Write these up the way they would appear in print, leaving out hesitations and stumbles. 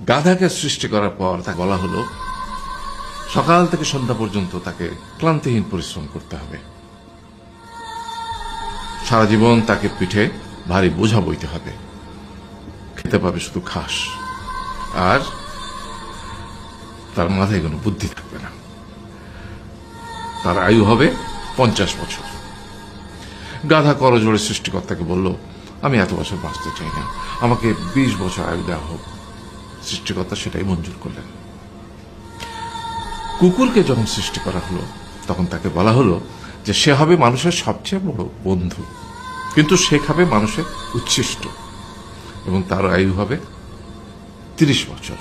গাধাকে সৃষ্টি করার পর তাকে বলা হলো সকাল থেকে সন্ধ্যা পর্যন্ত তাকে ক্লান্তিহীন পরিশ্রম করতে হবে, সারা জীবন তাকে পিঠে ভারী বোঝা বইতে হবে, খেতে পাবে শুধু ঘাস, আর তার মাথায় কোনো বুদ্ধি থাকবে না। তার আয়ু হবে 50 বছর। গাধা করজোড়ে সৃষ্টিকর্তাকে বলল, আমি এত বছর বাঁচতে চাই না, আমাকে 20 বছর আয়ু দেওয়া হোক। সৃষ্টিকর্তা সেটাই মঞ্জুর করলেন। কুকুরকে যখন সৃষ্টি করা হলো তখন তাকে বলা হলো যে সে হবে মানুষের সবচেয়ে বড় বন্ধু, কিন্তু সে খাবে মানুষের উচ্ছিষ্ট, এবং তার আয়ু হবে 30 বছর।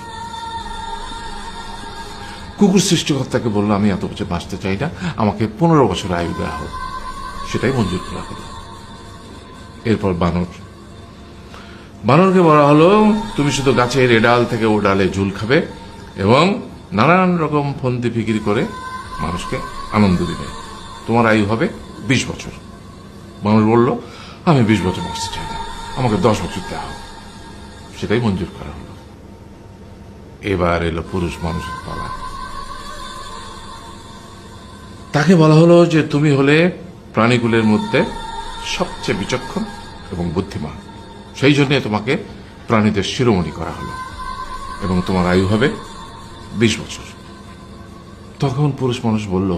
কুকুর সৃষ্টিকর্তাকে বলল, আমি এত বছর বাঁচতে চাই না, আমাকে 15 বছর আয়ু দেওয়া হোক। সেটাই মঞ্জুর করা হলো। এরপর বানরকে বলা হলো, তুমি শুধু গাছের এ ডাল থেকে ও ডালে ঝুল খাবে এবং নানান রকম ফন্দি ফিকির করে মানুষকে আনন্দ দিবে, তোমার আয়ু হবে 20 বছর। মানুষ বলল, আমি 20 বছর বাঁচতে চাই না, আমাকে 10 বছর দেওয়া হোক। সেটাই মঞ্জুর করা হলো। এবার এলো পুরুষ মানুষের পালা। তাকে বলা হলো যে তুমি হলে প্রাণীকুলের মধ্যে সবচেয়ে বিচক্ষণ এবং বুদ্ধিমান, সেই জন্য তোমাকে প্রাণীদের শিরোমণি করা হলো এবং তোমার আয়ু হবে 20 বছর। তখন পুরুষ মানুষ বলল,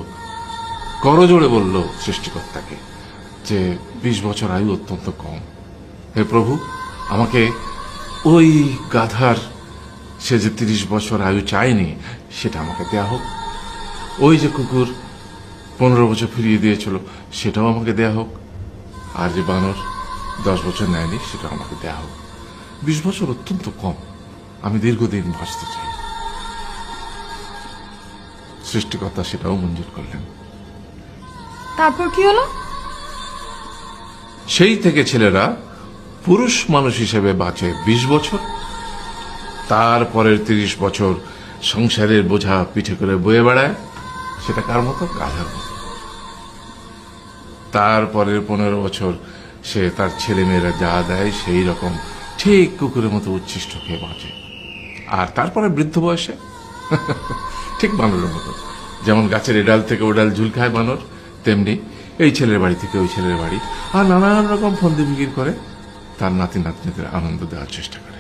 করজোড়ে বলল সৃষ্টিকর্তাকে যে 20 বছর আয়ু অত্যন্ত কম, হে প্রভু, আমাকে ওই গাধার সে যে 30 বছর আয়ু চায়নি সেটা আমাকে দেয়া হোক, ওই যে কুকুর 15 বছর ফিরিয়ে দিয়েছিল সেটাও আমাকে দেয়া হোক, আর যে বানর 10 বছর নেয়নি সেটাও আমাকে দেয়া হোক। 20 বছর অত্যন্ত কম, আমি দীর্ঘদিন বাঁচতে চাই। সৃষ্টিকর্তা সেটাও মঞ্জুর করলেন। তারপর কি হলো? সেই থেকে ছেলেরা পুরুষ মানুষ হিসেবে বাঁচে 20 বছর, তারপরের 30 বছর সংসারের বোঝা পিঠে করে বয়ে বেড়ায়, সেটা কার মতো? গাধার মতো। তারপরের 15 বছর সে তার ছেলে মেয়েরা যা দেয় সেই রকম ঠিক কুকুরের মতো উচ্ছিষ্ট খেয়ে বাঁচে। আর তারপরে বৃদ্ধ বয়সে ঠিক বানরের মতো, যেমন গাছের এডাল থেকে ওডাল ঝুল খায় বানর, তেমনি এই ছেলের বাড়ি থেকে ওই ছেলের বাড়ি, আর নানান রকম ফন্দি ফিকির করে তার নাতি নাতনিদের আনন্দ দেওয়ার চেষ্টা করে।